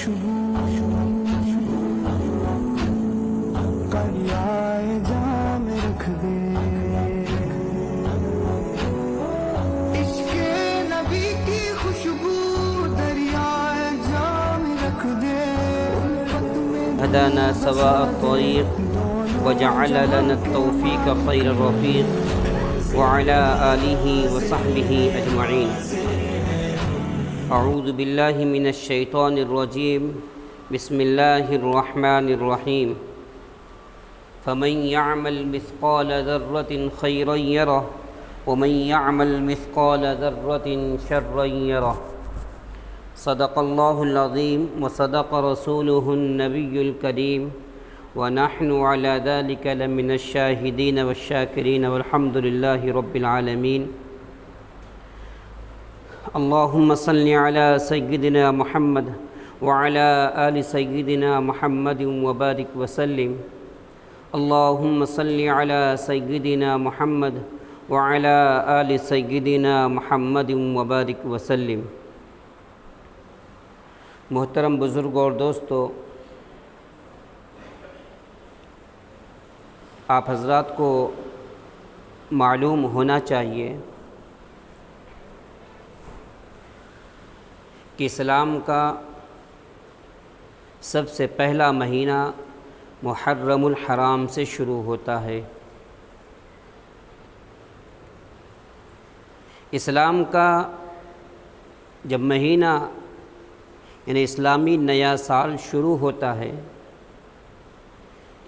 خوشبو دریائے جام رکھ دے، عشق نبی کی خوشبو دریائے جام رکھ دے، الفت میں هدانا سواء الطريق وجعل لنا التوفيق خير الرفيق وعلى آله وصحبه أجمعين. أعوذ بالله من الشيطان الرجيم. بسم الله الرحمن الرحيم. فمن يعمل مثقال ذرة خيرا يره ومن يعمل مثقال ذرة شرا يره. صدق الله العظيم وصدق رسوله النبي الكريم ونحن على ذلك لمن الشاهدين والشاكرين والحمد لله رب العالمين. اللهم صل على سيدنا محمد وعلى آل سيدنا محمد وبارك وسلم. اللهم صل على سيدنا محمد وعلى آل سيدنا محمد وبارك وسلم. محترم بزرگ اور دوستو، آپ حضرات کو معلوم ہونا چاہیے کہ اسلام کا سب سے پہلا مہینہ محرم الحرام سے شروع ہوتا ہے. اسلام کا جب مہینہ یعنی اسلامی نیا سال شروع ہوتا ہے،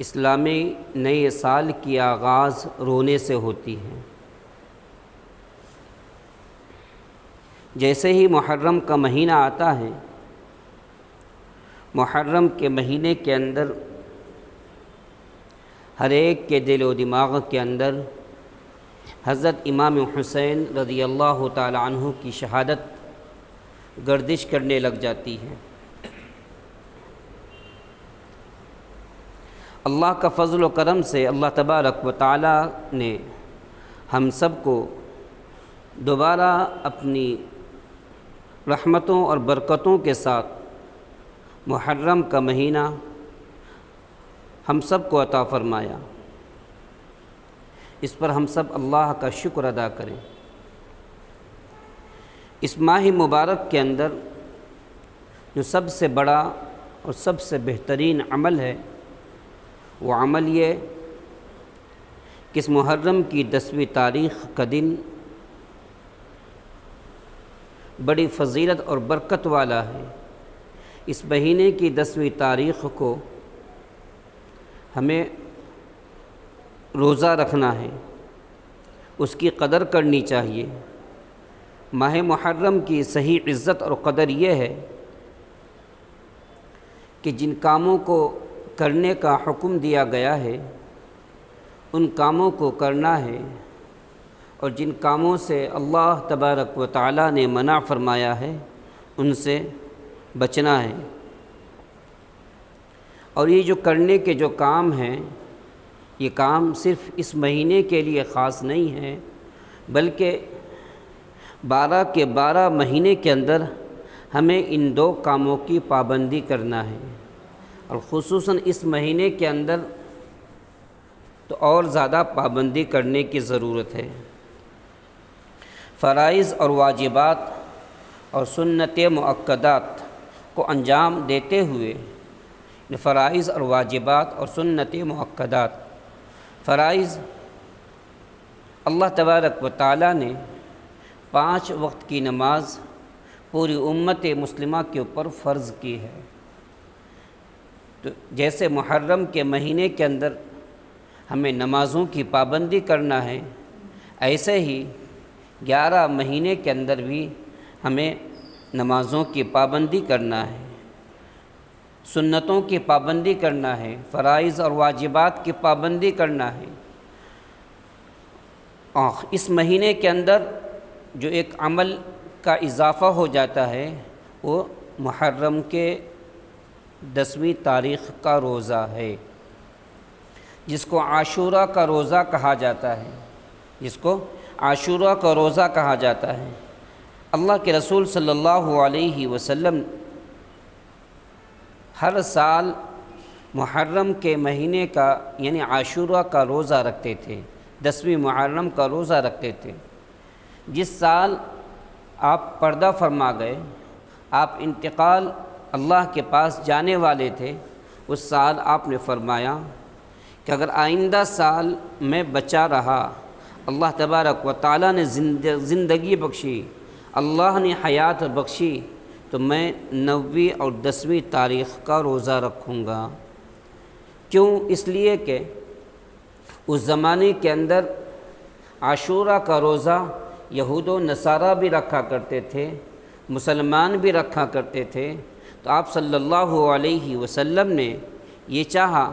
اسلامی نئے سال کی آغاز رونے سے ہوتی ہے. جیسے ہی محرم کا مہینہ آتا ہے، محرم کے مہینے کے اندر ہر ایک کے دل و دماغ کے اندر حضرت امام حسین رضی اللہ تعالی عنہ کی شہادت گردش کرنے لگ جاتی ہے. اللہ کا فضل و کرم سے اللہ تبارک و تعالی نے ہم سب کو دوبارہ اپنی رحمتوں اور برکتوں کے ساتھ محرم کا مہینہ ہم سب کو عطا فرمایا. اس پر ہم سب اللہ کا شکر ادا کریں. اس ماہ مبارک کے اندر جو سب سے بڑا اور سب سے بہترین عمل ہے، وہ عمل یہ کہ اس محرم کی 10ویں تاریخ کا دن بڑی فضیلت اور برکت والا ہے. اس مہینے کی 10ویں تاریخ کو ہمیں روزہ رکھنا ہے، اس کی قدر کرنی چاہیے. ماہ محرم کی صحیح عزت اور قدر یہ ہے کہ جن کاموں کو کرنے کا حکم دیا گیا ہے ان کاموں کو کرنا ہے، اور جن کاموں سے اللہ تبارک و تعالی نے منع فرمایا ہے ان سے بچنا ہے. اور یہ جو کرنے کے جو کام ہیں، یہ کام صرف اس مہینے کے لیے خاص نہیں ہے، بلکہ 12 کے 12 مہینے کے اندر ہمیں ان 2 کاموں کی پابندی کرنا ہے. اور خصوصاً اس مہینے کے اندر تو اور زیادہ پابندی کرنے کی ضرورت ہے. فرائض اور واجبات اور سنت مؤکدات کو انجام دیتے ہوئے، فرائض اور واجبات اور سنت مؤکدات، فرائض اللہ تبارک و تعالی نے 5 وقت کی نماز پوری امت مسلمہ کے اوپر فرض کی ہے. تو جیسے محرم کے مہینے کے اندر ہمیں نمازوں کی پابندی کرنا ہے، ایسے ہی 11 مہینے کے اندر بھی ہمیں نمازوں کی پابندی کرنا ہے، سنتوں کی پابندی کرنا ہے، فرائض اور واجبات کی پابندی کرنا ہے. اس مہینے کے اندر جو ایک عمل کا اضافہ ہو جاتا ہے وہ محرم کے 10ویں تاریخ کا روزہ ہے، جس کو عاشورہ کا روزہ کہا جاتا ہے، جس کو عاشورہ کا روزہ کہا جاتا ہے. اللہ کے رسول صلی اللہ علیہ وسلم ہر سال محرم کے مہینے کا یعنی عاشورہ کا روزہ رکھتے تھے، 10ویں محرم کا روزہ رکھتے تھے۔ جس سال آپ پردہ فرما گئے، آپ انتقال اللہ کے پاس جانے والے تھے، اس سال آپ نے فرمایا کہ اگر آئندہ سال میں بچا رہا، اللہ تبارک و تعالیٰ نے زندگی بخشی، اللہ نے حیات بخشی، تو میں 9ویں اور 10ویں تاریخ کا روزہ رکھوں گا۔ کیوں؟ اس لیے کہ اس زمانے کے اندر عاشورہ کا روزہ یہود و نصارہ بھی رکھا کرتے تھے، مسلمان بھی رکھا کرتے تھے، تو آپ صلی اللہ علیہ وسلم نے یہ چاہا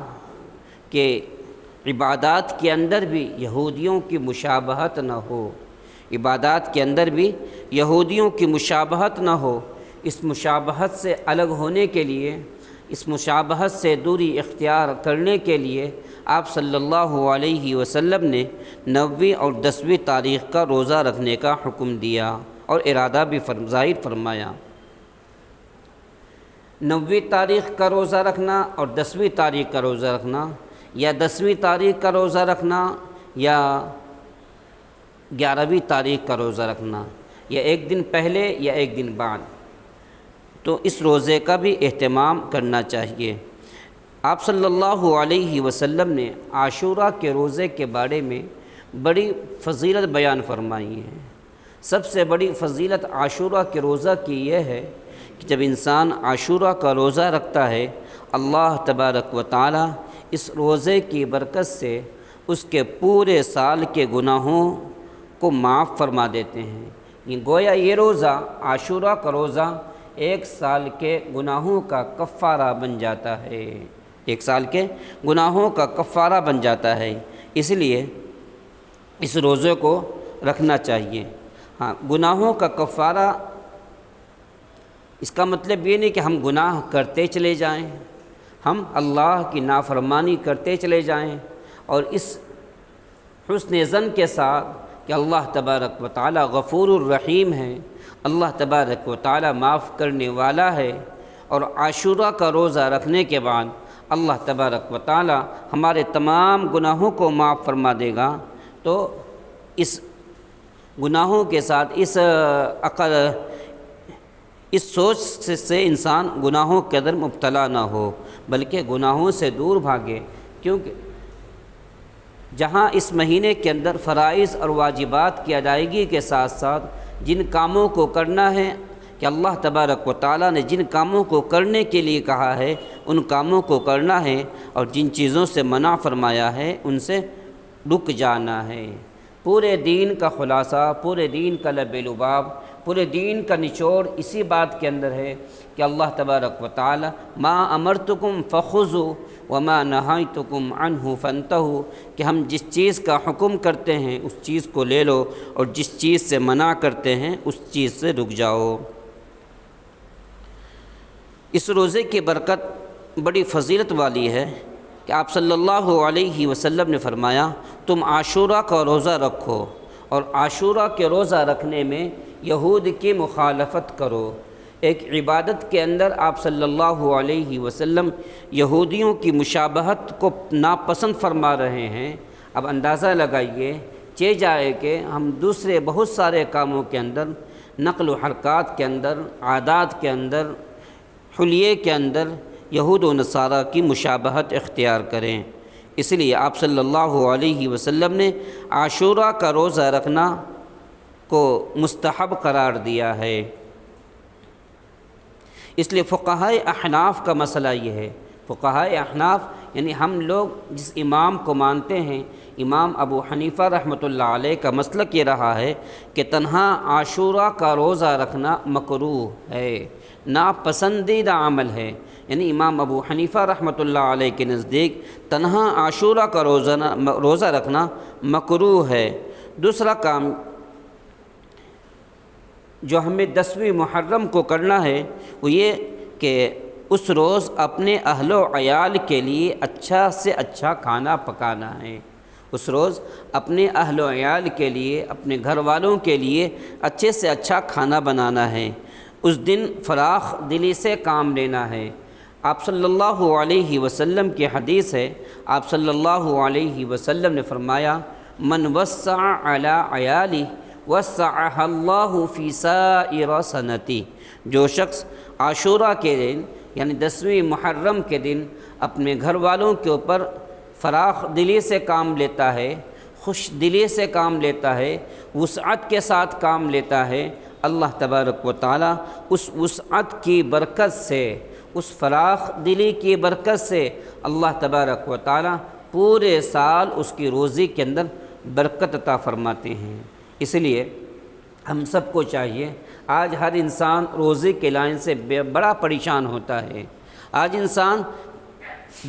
کہ عبادات کے اندر بھی یہودیوں کی مشابہت نہ ہو، عبادات کے اندر بھی یہودیوں کی مشابہت نہ ہو۔ اس مشابہت سے الگ ہونے کے لیے، اس مشابہت سے دوری اختیار کرنے کے لیے آپ صلی اللہ علیہ وسلم نے 9ویں اور 10ویں تاریخ کا روزہ رکھنے کا حکم دیا اور ارادہ بھی ظاہر فرمایا۔ 9ویں تاریخ کا روزہ رکھنا اور 10ویں تاریخ کا روزہ رکھنا، یا 10ویں تاریخ کا روزہ رکھنا یا 11ویں تاریخ کا روزہ رکھنا، یا ایک دن پہلے یا ایک دن بعد، تو اس روزے کا بھی اہتمام کرنا چاہیے۔ آپ صلی اللہ علیہ وسلم نے عاشورہ کے روزے کے بارے میں بڑی فضیلت بیان فرمائی ہے۔ سب سے بڑی فضیلت عاشورہ کے روزہ کی یہ ہے کہ جب انسان عاشورہ کا روزہ رکھتا ہے، اللہ تبارک و تعالی اس روزے کی برکت سے اس کے پورے سال کے گناہوں کو معاف فرما دیتے ہیں۔ گویا یہ روزہ، عاشورہ کا روزہ، ایک سال کے گناہوں کا کفارہ بن جاتا ہے، ایک سال کے گناہوں کا کفارہ بن جاتا ہے، اس لیے اس روزے کو رکھنا چاہیے۔ ہاں، گناہوں کا کفارہ، اس کا مطلب یہ نہیں کہ ہم گناہ کرتے چلے جائیں، ہم اللہ کی نافرمانی کرتے چلے جائیں، اور اس حسن ظن کے ساتھ کہ اللہ تبارک و تعالی غفور الرحیم ہے، اللہ تبارک و تعالی معاف کرنے والا ہے، اور عاشورہ کا روزہ رکھنے کے بعد اللہ تبارک و تعالی ہمارے تمام گناہوں کو معاف فرما دے گا، تو اس گناہوں کے ساتھ اس سوچ سے انسان گناہوں کے اندر مبتلا نہ ہو، بلکہ گناہوں سے دور بھاگے، کیونکہ جہاں اس مہینے کے اندر فرائض اور واجبات کی ادائیگی کے ساتھ ساتھ جن کاموں کو کرنا ہے کہ اللہ تبارک و تعالیٰ نے جن کاموں کو کرنے کے لیے کہا ہے ان کاموں کو کرنا ہے، اور جن چیزوں سے منع فرمایا ہے ان سے رک جانا ہے۔ پورے دین کا خلاصہ، پورے دین کا لب لباب، پورے دین کا نچوڑ اسی بات کے اندر ہے کہ اللہ تبارک و تعالی ما امرتکم فخذوا وما نہیتکم عنہ فانتہوا، کہ ہم جس چیز کا حکم کرتے ہیں اس چیز کو لے لو، اور جس چیز سے منع کرتے ہیں اس چیز سے رک جاؤ۔ اس روزے کی برکت بڑی فضیلت والی ہے کہ آپ صلی اللہ علیہ وسلم نے فرمایا تم عاشورہ کا روزہ رکھو، اور عاشورہ کے روزہ رکھنے میں یہود کی مخالفت کرو۔ ایک عبادت کے اندر آپ صلی اللہ علیہ وسلم یہودیوں کی مشابہت کو ناپسند فرما رہے ہیں۔ اب اندازہ لگائیے، چہ جائے کہ ہم دوسرے بہت سارے کاموں کے اندر، نقل و حرکات کے اندر، عادات کے اندر، حلیے کے اندر یہود و نصارہ کی مشابہت اختیار کریں۔ اس لیے آپ صلی اللہ علیہ وسلم نے عاشورہ کا روزہ رکھنا کو مستحب قرار دیا ہے۔ اس لیے فقہائے احناف کا مسئلہ یہ ہے، فقہائے احناف یعنی ہم لوگ جس امام کو مانتے ہیں، امام ابو حنیفہ رحمۃ اللہ علیہ کا مسلک یہ رہا ہے کہ تنہا عاشورہ کا روزہ رکھنا مکروہ ہے، ناپسندیدہ عمل ہے۔ یعنی امام ابو حنیفہ رحمۃ اللہ علیہ کے نزدیک تنہا عاشورہ کا روزہ رکھنا مکروہ ہے۔ دوسرا کام جو ہمیں 10ویں محرم کو کرنا ہے وہ یہ کہ اس روز اپنے اہل و عیال کے لیے اچھا سے اچھا کھانا پکانا ہے۔ اس روز اپنے اہل و عیال کے لیے، اپنے گھر والوں کے لیے اچھے سے اچھا کھانا بنانا ہے۔ اس دن فراخ دلی سے کام لینا ہے۔ آپ صلی اللہ علیہ وسلم کی حدیث ہے، آپ صلی اللہ علیہ وسلم نے فرمایا من وسع علی عیالی وسعہ اللہ فی سائر سنتی، جو شخص عاشورہ کے دن یعنی 10ویں محرم کے دن اپنے گھر والوں کے اوپر فراخ دلی سے کام لیتا ہے، خوش دلی سے کام لیتا ہے، وسعت کے ساتھ کام لیتا ہے، اللہ تبارک و تعالیٰ اس وسعت کی برکت سے، اس فراخ دلی کی برکت سے اللہ تبارک و تعالیٰ پورے سال اس کی روزی کے اندر برکت عطا فرماتے ہیں۔ اس لیے ہم سب کو چاہیے، آج ہر انسان روزی کے لائن سے بڑا پریشان ہوتا ہے، آج انسان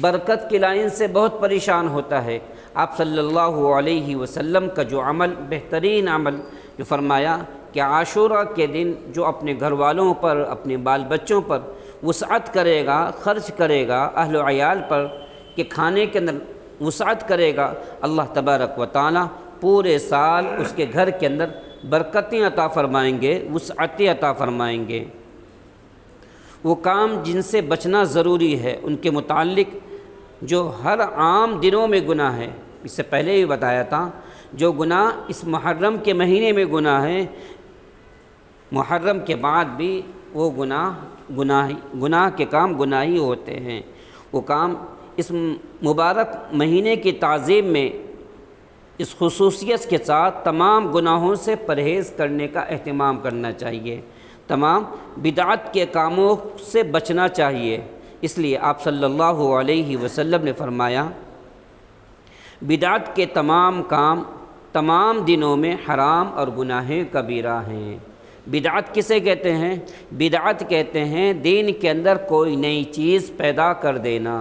برکت کی لائن سے بہت پریشان ہوتا ہے۔ آپ صلی اللہ علیہ وسلم کا جو عمل، بہترین عمل جو فرمایا کہ عاشورہ کے دن جو اپنے گھر والوں پر، اپنے بال بچوں پر وسعت کرے گا، خرچ کرے گا، اہل و عیال پر کہ کھانے کے اندر وسعت کرے گا، اللہ تبارک و تعالیٰ پورے سال اس کے گھر کے اندر برکتیں عطا فرمائیں گے، وسعتیں عطا فرمائیں گے۔ وہ کام جن سے بچنا ضروری ہے، ان کے متعلق جو ہر عام دنوں میں گناہ ہے، اس سے پہلے ہی بتایا تھا، جو گناہ اس محرم کے مہینے میں گناہ ہے، محرم کے بعد بھی وہ گناہ کے کام گناہی ہوتے ہیں۔ وہ کام اس مبارک مہینے کی تعظیم میں اس خصوصیت کے ساتھ تمام گناہوں سے پرہیز کرنے کا اہتمام کرنا چاہیے، تمام بدعت کے کاموں سے بچنا چاہیے۔ اس لیے آپ صلی اللہ علیہ وسلم نے فرمایا بدعت کے تمام کام تمام دنوں میں حرام اور گناہ کبیرہ ہیں۔ بدعت کسے کہتے ہیں؟ بدعت کہتے ہیں دین کے اندر کوئی نئی چیز پیدا کر دینا،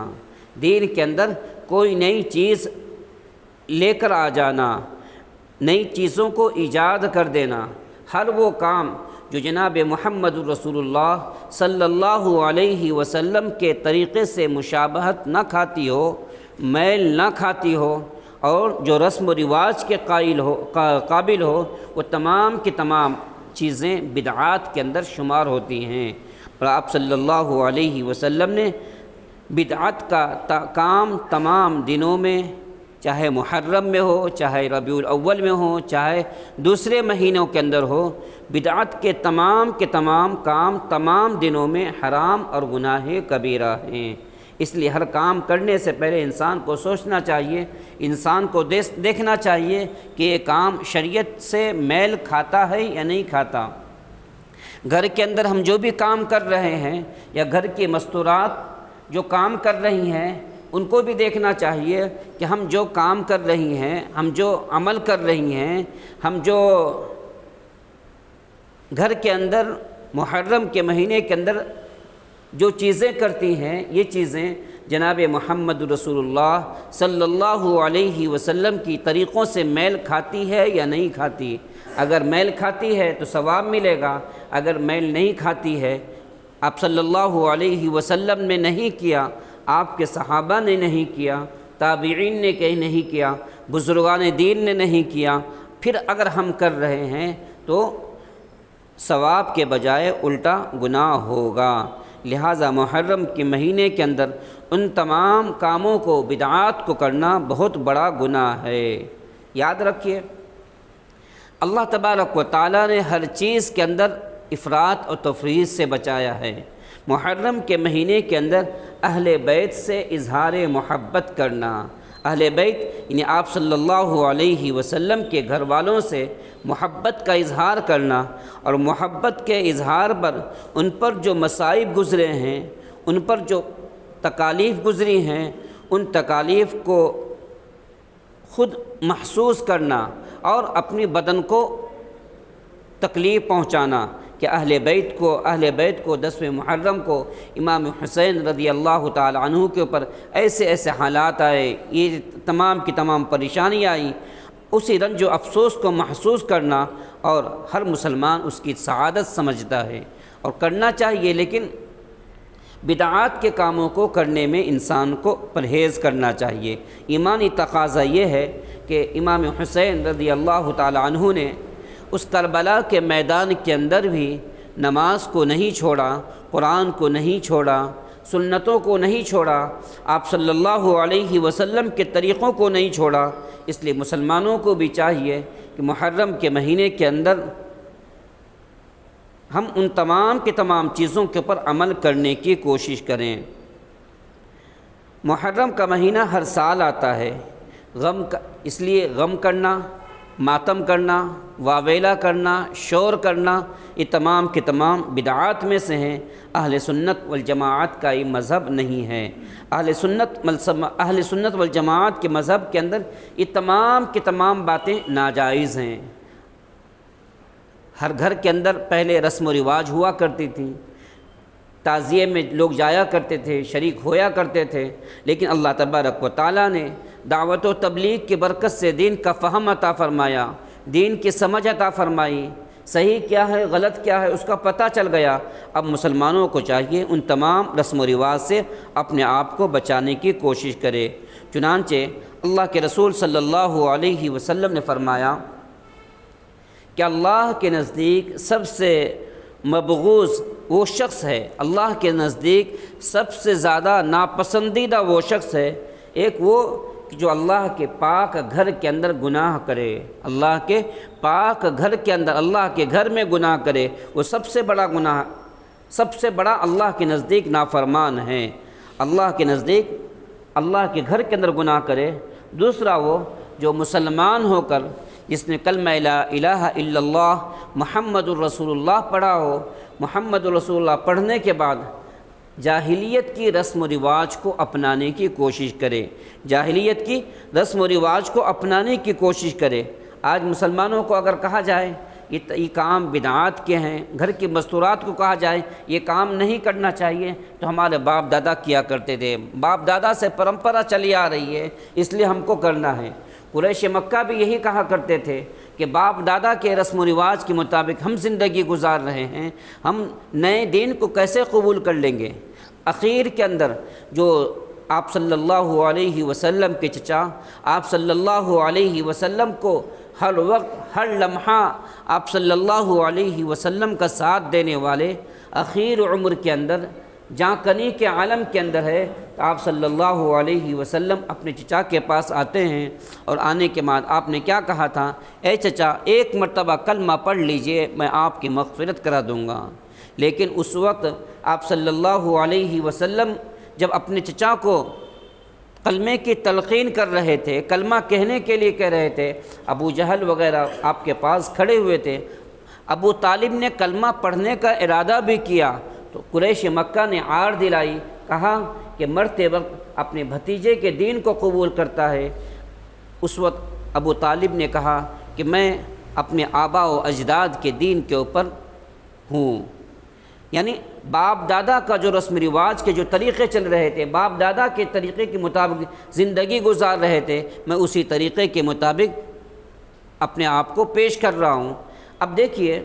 دین کے اندر کوئی نئی چیز لے کر آ جانا، نئی چیزوں کو ایجاد کر دینا۔ ہر وہ کام جو جناب محمد رسول اللہ صلی اللہ علیہ وسلم کے طریقے سے مشابہت نہ کھاتی ہو، میل نہ کھاتی ہو، اور جو رسم و رواج کے قابل ہو، وہ تمام کی تمام چیزیں بدعات کے اندر شمار ہوتی ہیں۔ اور آپ صلی اللہ علیہ وسلم نے بدعت کا کام تمام دنوں میں، چاہے محرم میں ہو، چاہے ربیع الاول میں ہو، چاہے دوسرے مہینوں کے اندر ہو، بدعت کے تمام کام تمام دنوں میں حرام اور گناہ کبیرہ ہیں۔ اس لیے ہر کام کرنے سے پہلے انسان کو سوچنا چاہیے، انسان کو دیکھنا چاہیے کہ یہ کام شریعت سے میل کھاتا ہے یا نہیں کھاتا۔ گھر کے اندر ہم جو بھی کام کر رہے ہیں یا گھر کی مستورات جو کام کر رہی ہیں، ان کو بھی دیکھنا چاہیے کہ ہم جو کام کر رہی ہیں، ہم جو عمل کر رہی ہیں، ہم جو گھر کے اندر محرم کے مہینے کے اندر جو چیزیں کرتی ہیں، یہ چیزیں جناب محمد رسول اللہ صلی اللہ علیہ وسلم کی طریقوں سے میل کھاتی ہے یا نہیں کھاتی۔ اگر میل کھاتی ہے تو ثواب ملے گا، اگر میل نہیں کھاتی ہے، آپ صلی اللہ علیہ وسلم نے نہیں کیا، آپ کے صحابہ نے نہیں کیا، تابعین نے کہیں نہیں کیا، بزرگان دین نے نہیں کیا، پھر اگر ہم کر رہے ہیں تو ثواب کے بجائے الٹا گناہ ہوگا۔ لہٰذا محرم کے مہینے کے اندر ان تمام کاموں کو، بدعات کو کرنا بہت بڑا گناہ ہے۔ یاد رکھیے، اللہ تبارک و تعالیٰ نے ہر چیز کے اندر افراط اور تفریط سے بچایا ہے۔ محرم کے مہینے کے اندر اہل بیت سے اظہار محبت کرنا، اہل بیت یعنی آپ صلی اللہ علیہ وسلم کے گھر والوں سے محبت کا اظہار کرنا، اور محبت کے اظہار پر ان پر جو مصائب گزرے ہیں، ان پر جو تکالیف گزری ہیں، ان تکالیف کو خود محسوس کرنا اور اپنی بدن کو تکلیف پہنچانا کہ اہل بیت کو 10ویں محرم کو امام حسین رضی اللہ تعالی عنہ کے اوپر ایسے حالات آئے، یہ تمام کی تمام پریشانیاں آئیں، اسی رنج و افسوس کو محسوس کرنا، اور ہر مسلمان اس کی سعادت سمجھتا ہے اور کرنا چاہیے، لیکن بدعات کے کاموں کو کرنے میں انسان کو پرہیز کرنا چاہیے۔ ایمانی تقاضا یہ ہے کہ امام حسین رضی اللہ تعالی عنہ نے اس کربلا کے میدان کے اندر بھی نماز کو نہیں چھوڑا، قرآن کو نہیں چھوڑا، سنتوں کو نہیں چھوڑا، آپ صلی اللہ علیہ وسلم کے طریقوں کو نہیں چھوڑا۔ اس لیے مسلمانوں کو بھی چاہیے کہ محرم کے مہینے کے اندر ہم ان تمام کی تمام چیزوں کے اوپر عمل کرنے کی کوشش کریں۔ محرم کا مہینہ ہر سال آتا ہے، اس لیے غم کرنا، ماتم کرنا، واویلا کرنا، شور کرنا، یہ تمام کے تمام بدعات میں سے ہیں۔ اہل سنت والجماعت کا یہ مذہب نہیں ہے۔ اہل سنت والجماعت کے مذہب کے اندر یہ تمام کی تمام باتیں ناجائز ہیں۔ ہر گھر کے اندر پہلے رسم و رواج ہوا کرتی تھیں، تعزیے میں لوگ جایا کرتے تھے، شریک ہویا کرتے تھے، لیکن اللہ تبارک و تعالیٰ نے دعوت و تبلیغ کی برکت سے دین کا فہم عطا فرمایا، دین کی سمجھ عطا فرمائی، صحیح کیا ہے غلط کیا ہے اس کا پتہ چل گیا۔ اب مسلمانوں کو چاہیے ان تمام رسم و رواج سے اپنے آپ کو بچانے کی کوشش کرے۔ چنانچہ اللہ کے رسول صلی اللہ علیہ وسلم نے فرمایا کہ اللہ کے نزدیک سب سے مبغوض وہ شخص ہے، اللہ کے نزدیک سب سے زیادہ ناپسندیدہ وہ شخص ہے، ایک وہ جو اللہ کے پاک گھر کے اندر گناہ کرے، اللہ کے پاک گھر کے اندر، اللہ کے گھر میں گناہ کرے، وہ سب سے بڑا گناہ، سب سے بڑا اللہ کے نزدیک نافرمان ہے۔ اللہ کے نزدیک اللہ کے گھر کے اندر گناہ کرے۔ دوسرا وہ جو مسلمان ہو کر جس نے کلمہ لا الہ الا اللہ محمد الرسول اللہ پڑھا ہو، محمد الرسول اللہ پڑھنے کے بعد جاہلیت کی رسم و رواج کو اپنانے کی کوشش کرے، جاہلیت کی رسم و رواج کو اپنانے کی کوشش کرے۔ آج مسلمانوں کو اگر کہا جائے یہ کام بدعات کے ہیں، گھر کی مستورات کو کہا جائے یہ کام نہیں کرنا چاہیے، تو ہمارے باپ دادا کیا کرتے تھے، باپ دادا سے پرمپرا چلی آ رہی ہے اس لیے ہم کو کرنا ہے۔ قریش مکہ بھی یہی کہا کرتے تھے کہ باپ دادا کے رسم و رواج کے مطابق ہم زندگی گزار رہے ہیں، ہم نئے دین کو کیسے قبول کر لیں گے۔ اخیر کے اندر جو آپ صلی اللہ علیہ وسلم کے چچا، آپ صلی اللہ علیہ وسلم کو ہر وقت ہر لمحہ آپ صلی اللہ علیہ وسلم کا ساتھ دینے والے، اخیر عمر کے اندر جہاں کنی کے عالم کے اندر ہے، تو آپ صلی اللہ علیہ وسلم اپنے چچا کے پاس آتے ہیں، اور آنے کے بعد آپ نے کیا کہا تھا؟ اے چچا ایک مرتبہ کلمہ پڑھ لیجئے میں آپ کی مغفرت کرا دوں گا۔ لیکن اس وقت آپ صلی اللہ علیہ وسلم جب اپنے چچا کو کلمے کی تلقین کر رہے تھے، کلمہ کہنے کے لیے کہہ رہے تھے، ابو جہل وغیرہ آپ کے پاس کھڑے ہوئے تھے، ابو طالب نے کلمہ پڑھنے کا ارادہ بھی کیا، تو قریش مکہ نے عار دلائی، کہا کہ مرتے وقت اپنے بھتیجے کے دین کو قبول کرتا ہے۔ اس وقت ابو طالب نے کہا کہ میں اپنے آبا و اجداد کے دین کے اوپر ہوں، یعنی باپ دادا کا جو رسم رواج کے جو طریقے چل رہے تھے، باپ دادا کے طریقے کے مطابق زندگی گزار رہے تھے، میں اسی طریقے کے مطابق اپنے آپ کو پیش کر رہا ہوں۔ اب دیکھیے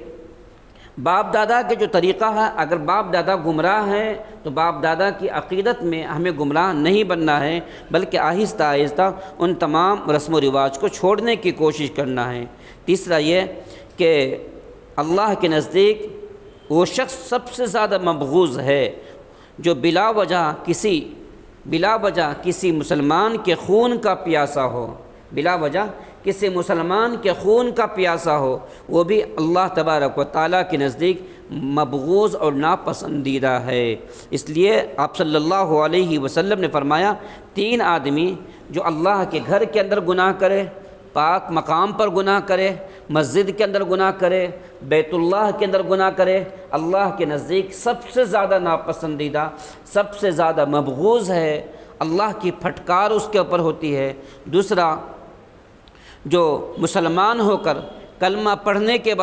باپ دادا کے جو طریقہ ہے، اگر باپ دادا گمراہ ہیں تو باپ دادا کی عقیدت میں ہمیں گمراہ نہیں بننا ہے، بلکہ آہستہ آہستہ ان تمام رسم و رواج کو چھوڑنے کی کوشش کرنا ہے۔ تیسرا یہ کہ اللہ کے نزدیک وہ شخص سب سے زیادہ مبغوض ہے جو بلا وجہ کسی مسلمان کے خون کا پیاسا ہو، بلا وجہ کسی مسلمان کے خون کا پیاسا ہو، وہ بھی اللہ تبارک و تعالیٰ کے نزدیک مبغوض اور ناپسندیدہ ہے۔ اس لیے آپ صلی اللہ علیہ وسلم نے فرمایا 3 آدمی جو اللہ کے گھر کے اندر گناہ کرے، پاک مقام پر گناہ کرے، مسجد کے اندر گناہ کرے، بیت اللہ کے اندر گناہ کرے، اللہ کے نزدیک سب سے زیادہ ناپسندیدہ، سب سے زیادہ مبغوض ہے، اللہ کی پھٹکار اس کے اوپر ہوتی ہے۔ دوسرا جو مسلمان ہو کر کلمہ پڑھنے کے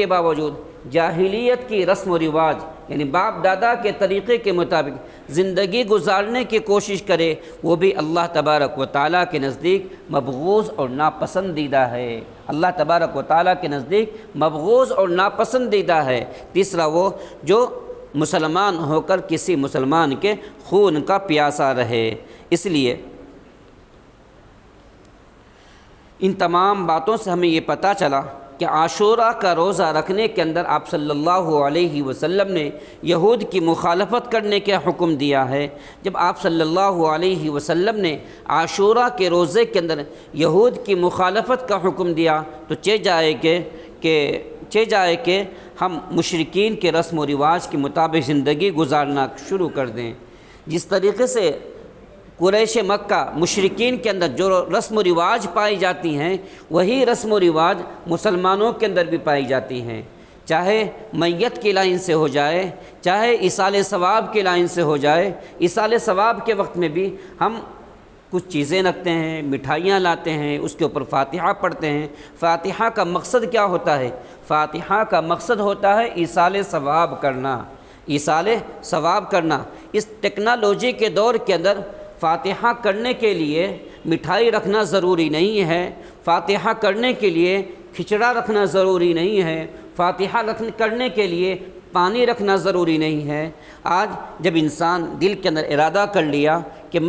باوجود جاہلیت کی رسم و رواج یعنی باپ دادا کے طریقے کے مطابق زندگی گزارنے کی کوشش کرے، وہ بھی اللہ تبارک و تعالیٰ کے نزدیک مبغوض اور ناپسندیدہ ہے، اللہ تبارک و تعالیٰ کے نزدیک مبغوض اور ناپسندیدہ ہے۔ تیسرا وہ جو مسلمان ہو کر کسی مسلمان کے خون کا پیاسا رہے۔ اس لیے ان تمام باتوں سے ہمیں یہ پتہ چلا کہ عاشورہ کا روزہ رکھنے کے اندر آپ صلی اللہ علیہ وسلم نے یہود کی مخالفت کرنے کا حکم دیا ہے۔ جب آپ صلی اللہ علیہ وسلم نے عاشورہ کے روزے کے اندر یہود کی مخالفت کا حکم دیا تو چہ جائے کہ ہم مشرکین کے رسم و رواج کے مطابق زندگی گزارنا شروع کر دیں۔ جس طریقے سے قریش مکہ مشرکین کے اندر جو رسم و رواج پائی جاتی ہیں وہی رسم و رواج مسلمانوں کے اندر بھی پائی جاتی ہیں، چاہے میت کی لائن سے ہو جائے، چاہے ایصال ثواب کی لائن سے ہو جائے۔ ایصال ثواب کے وقت میں بھی ہم کچھ چیزیں رکھتے ہیں، مٹھائیاں لاتے ہیں، اس کے اوپر فاتحہ پڑھتے ہیں۔ فاتحہ کا مقصد کیا ہوتا ہے؟ فاتحہ کا مقصد ہوتا ہے ایصال ثواب کرنا، ایصال ثواب کرنا۔ اس ٹیکنالوجی کے دور کے اندر فاتحہ کرنے کے لیے مٹھائی رکھنا ضروری نہیں ہے، فاتحہ کرنے کے لیے کھچڑا رکھنا ضروری نہیں ہے، فاتحہ کرنے کے لیے پانی رکھنا ضروری نہیں ہے۔ آج جب انسان دل کے اندر ارادہ کر لیا کہ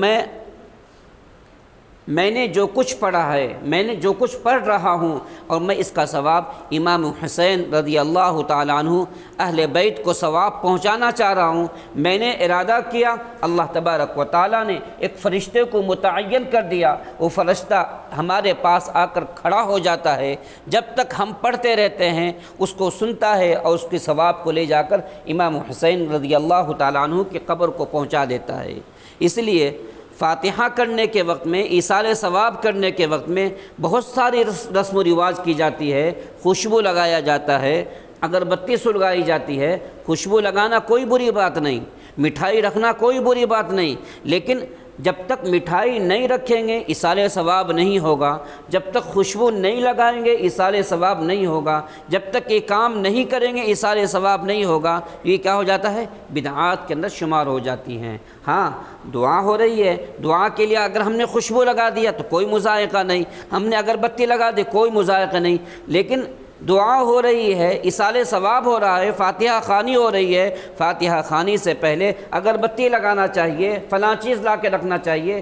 میں نے جو کچھ پڑھا ہے، میں نے جو کچھ پڑھ رہا ہوں اور میں اس کا ثواب امام حسین رضی اللہ تعالیٰ عنہ اہل بیت کو ثواب پہنچانا چاہ رہا ہوں، میں نے ارادہ کیا، اللہ تبارک و تعالیٰ نے ایک فرشتے کو متعین کر دیا۔ وہ فرشتہ ہمارے پاس آ کر کھڑا ہو جاتا ہے، جب تک ہم پڑھتے رہتے ہیں اس کو سنتا ہے اور اس کے ثواب کو لے جا کر امام حسین رضی اللہ تعالیٰ عنہ کی قبر کو پہنچا دیتا ہے۔ اس لیے فاتحہ کرنے کے وقت میں، ایصال ثواب کرنے کے وقت میں بہت ساری رسم و رواج کی جاتی ہے۔ خوشبو لگایا جاتا ہے، اگربتی سلگائی جاتی ہے۔ خوشبو لگانا کوئی بری بات نہیں، مٹھائی رکھنا کوئی بری بات نہیں، لیکن جب تک مٹھائی نہیں رکھیں گے ایصال ثواب نہیں ہوگا، جب تک خوشبو نہیں لگائیں گے ایصال ثواب نہیں ہوگا، جب تک یہ کام نہیں کریں گے ایصال ثواب نہیں ہوگا۔ یہ کیا ہو جاتا ہے؟ بدعات کے اندر شمار ہو جاتی ہیں۔ ہاں دعا ہو رہی ہے، دعا کے لیے اگر ہم نے خوشبو لگا دیا تو کوئی مذائقہ نہیں، ہم نے اگربتی لگا دی کوئی مذائقہ نہیں، لیکن دعا ہو رہی ہے، ایصال ثواب ہو رہا ہے، فاتحہ خوانی ہو رہی ہے، فاتحہ خوانی سے پہلے اگربتی لگانا چاہیے، فلاں چیز لا کے رکھنا چاہیے۔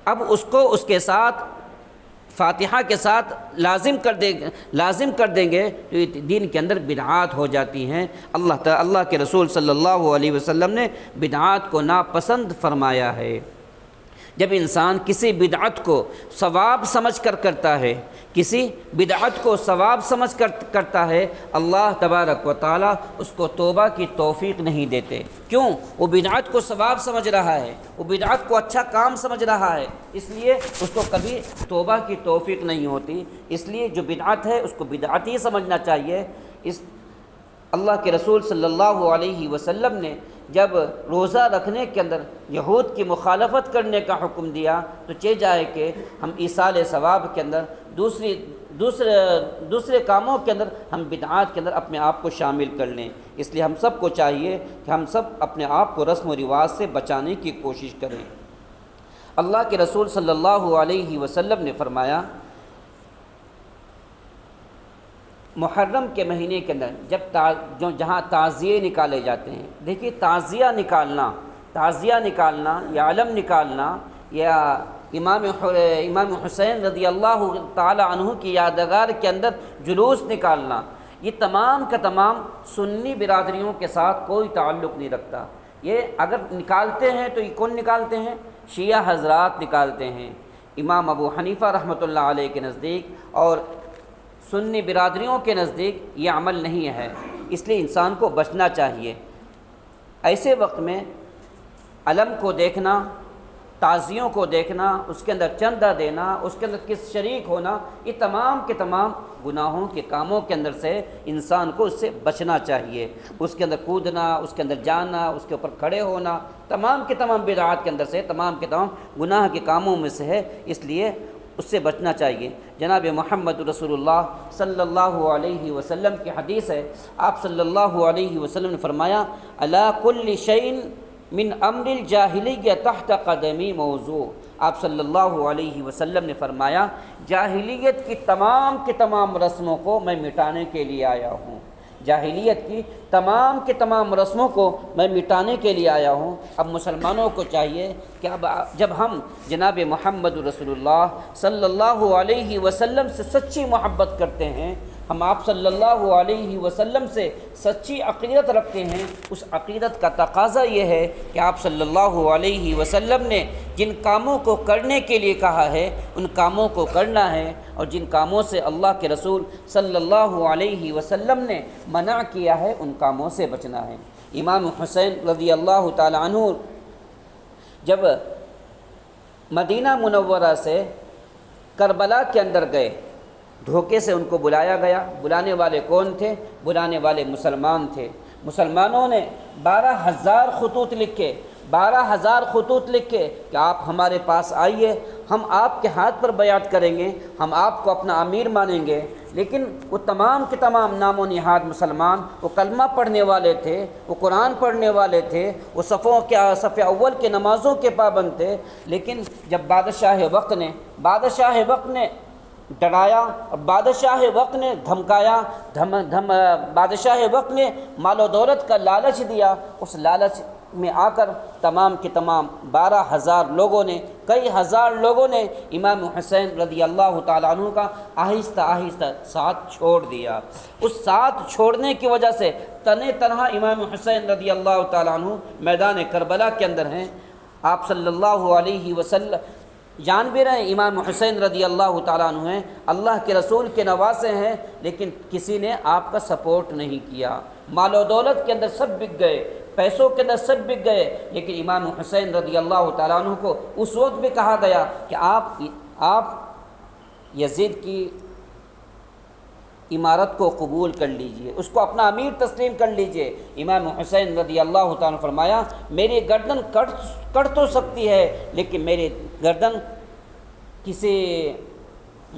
اب اس کو اس کے ساتھ فاتحہ کے ساتھ لازم کر دیں گے تو یہ دین کے اندر بدعات ہو جاتی ہیں۔ اللہ کے رسول صلی اللہ علیہ وسلم نے بدعات کو ناپسند فرمایا ہے۔ جب انسان کسی بدعت کو ثواب سمجھ کر کرتا ہے، کسی بدعت کو ثواب سمجھ کر کرتا ہے، اللہ تبارک و تعالیٰ اس کو توبہ کی توفیق نہیں دیتے۔ کیوں؟ وہ بدعت کو ثواب سمجھ رہا ہے، وہ بدعت کو اچھا کام سمجھ رہا ہے، اس لیے اس کو کبھی توبہ کی توفیق نہیں ہوتی۔ اس لیے جو بدعت ہے اس کو بدعت ہی سمجھنا چاہیے۔ اللہ کے رسول صلی اللہ علیہ وسلم نے جب روزہ رکھنے کے اندر یہود کی مخالفت کرنے کا حکم دیا تو چہ جائے کہ ہم ایصال ثواب کے اندر دوسرے کاموں کے اندر ہم بدعات کے اندر اپنے آپ کو شامل کر لیں۔ اس لیے ہم سب کو چاہیے کہ ہم سب اپنے آپ کو رسم و رواج سے بچانے کی کوشش کریں۔ اللہ کے رسول صلی اللہ علیہ وسلم نے فرمایا محرم کے مہینے کے اندر جہاں تعزیے نکالے جاتے ہیں، دیکھیے تعزیہ نکالنا یا علم نکالنا یا امام حسین رضی اللہ تعالی عنہ کی یادگار کے اندر جلوس نکالنا، یہ تمام کا تمام سنی برادریوں کے ساتھ کوئی تعلق نہیں رکھتا۔ یہ اگر نکالتے ہیں تو یہ کون نکالتے ہیں؟ شیعہ حضرات نکالتے ہیں۔ امام ابو حنیفہ رحمۃ اللہ علیہ کے نزدیک اور سنی برادریوں کے نزدیک یہ عمل نہیں ہے، اس لیے انسان کو بچنا چاہیے۔ ایسے وقت میں علم کو دیکھنا، تعزیوں کو دیکھنا، اس کے اندر چندہ دینا، اس کے اندر کس شریک ہونا، یہ تمام کے تمام گناہوں کے کاموں کے اندر سے انسان کو اس سے بچنا چاہیے۔ اس کے اندر کودنا، اس کے اندر جانا، اس کے اوپر کھڑے ہونا، تمام کے تمام بدعات کے اندر سے، تمام کے تمام گناہ کے کاموں میں سے ہے، اس لیے اس سے بچنا چاہیے۔ جناب محمد رسول اللہ صلی اللہ علیہ وسلم کی حدیث ہے، آپ صلی اللہ علیہ وسلم نے فرمایا الا کل شیء من امر الجاہلیہ تحت قدمی موضوع۔ آپ صلی اللہ علیہ وسلم نے فرمایا جاہلیت کی تمام رسموں کو میں مٹانے کے لیے آیا ہوں، جاہلیت کی تمام رسموں کو میں مٹانے کے لیے آیا ہوں۔ اب مسلمانوں کو چاہیے کہ جب ہم جناب محمد رسول اللہ صلی اللہ علیہ وسلم سے سچی محبت کرتے ہیں ہم آپ صلی اللہ علیہ وسلم سے سچی عقیدت رکھتے ہیں، اس عقیدت کا تقاضا یہ ہے کہ آپ صلی اللہ علیہ وسلم نے جن کاموں کو کرنے کے لیے کہا ہے ان کاموں کو کرنا ہے، اور جن کاموں سے اللہ کے رسول صلی اللہ علیہ وسلم نے منع کیا ہے ان کاموں سے بچنا ہے۔ امام حسین رضی اللہ تعالی عنہ جب مدینہ منورہ سے کربلا کے اندر گئے، دھوکے سے ان کو بلایا گیا۔ بلانے والے کون تھے؟ بلانے والے مسلمان تھے۔ مسلمانوں نے 12,000 خطوط لکھے، 12,000 خطوط لکھے کہ آپ ہمارے پاس آئیے، ہم آپ کے ہاتھ پر بیعت کریں گے، ہم آپ کو اپنا امیر مانیں گے۔ لیکن وہ تمام کے تمام نام و نہاد مسلمان، وہ کلمہ پڑھنے والے تھے، وہ قرآن پڑھنے والے تھے، وہ صف اول کے نمازوں کے پابند تھے، لیکن جب بادشاہ وقت نے ڈرایا اور بادشاہ وقت نے دھمکایا، بادشاہ وقت نے مال و دولت کا لالچ دیا، اس لالچ میں آ کر تمام کے تمام 12,000 لوگوں نے، کئی ہزار لوگوں نے امام حسین رضی اللہ تعالیٰ عنہ کا آہستہ آہستہ ساتھ چھوڑ دیا۔ اس ساتھ چھوڑنے کی وجہ سے تنہا امام حسین رضی اللہ تعالیٰ عنہ میدان کربلا کے اندر ہیں۔ آپ صلی اللہ علیہ وسلم جان بھی رہے ہیں امام حسین رضی اللہ تعالیٰ عنہ ہیں، اللہ کے رسول کے نواسے ہیں، لیکن کسی نے آپ کا سپورٹ نہیں کیا۔ مال و دولت کے اندر سب بک گئے، پیسوں کے اندر سب بک گئے، لیکن امام حسین رضی اللہ تعالیٰ عنہ کو اس وقت بھی کہا گیا کہ آپ یزید کی امارت کو قبول کر لیجئے، اس کو اپنا امیر تسلیم کر لیجئے۔ امام حسین رضی اللہ تعالیٰ نے فرمایا میری گردن کٹ تو سکتی ہے، لیکن میری گردن کسی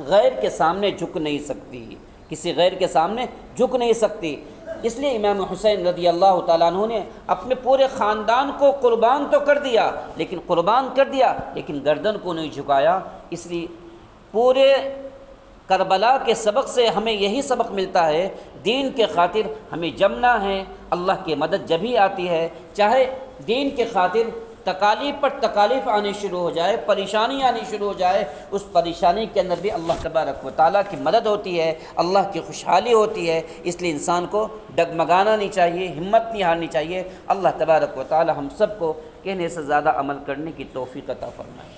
غیر کے سامنے جھک نہیں سکتی، کسی غیر کے سامنے جھک نہیں سکتی۔ اس لیے امام حسین رضی اللہ تعالیٰ عنہ نے اپنے پورے خاندان کو قربان تو کر دیا، لیکن گردن کو نہیں جھکایا۔ اس لیے پورے کربلا کے سبق سے ہمیں یہی سبق ملتا ہے، دین کے خاطر ہمیں جمنا ہے، اللہ کی مدد جب ہی آتی ہے، چاہے دین کے خاطر تکالیف پر تکالیف آنی شروع ہو جائے، پریشانی آنی شروع ہو جائے، اس پریشانی کے اندر بھی اللہ تبارک و تعالیٰ کی مدد ہوتی ہے، اللہ کی خوشحالی ہوتی ہے۔ اس لیے انسان کو ڈگمگانا نہیں چاہیے، ہمت نہیں ہارنی چاہیے۔ اللہ تبارک و تعالیٰ ہم سب کو کہنے سے زیادہ عمل کرنے کی توفیق عطا فرمائے۔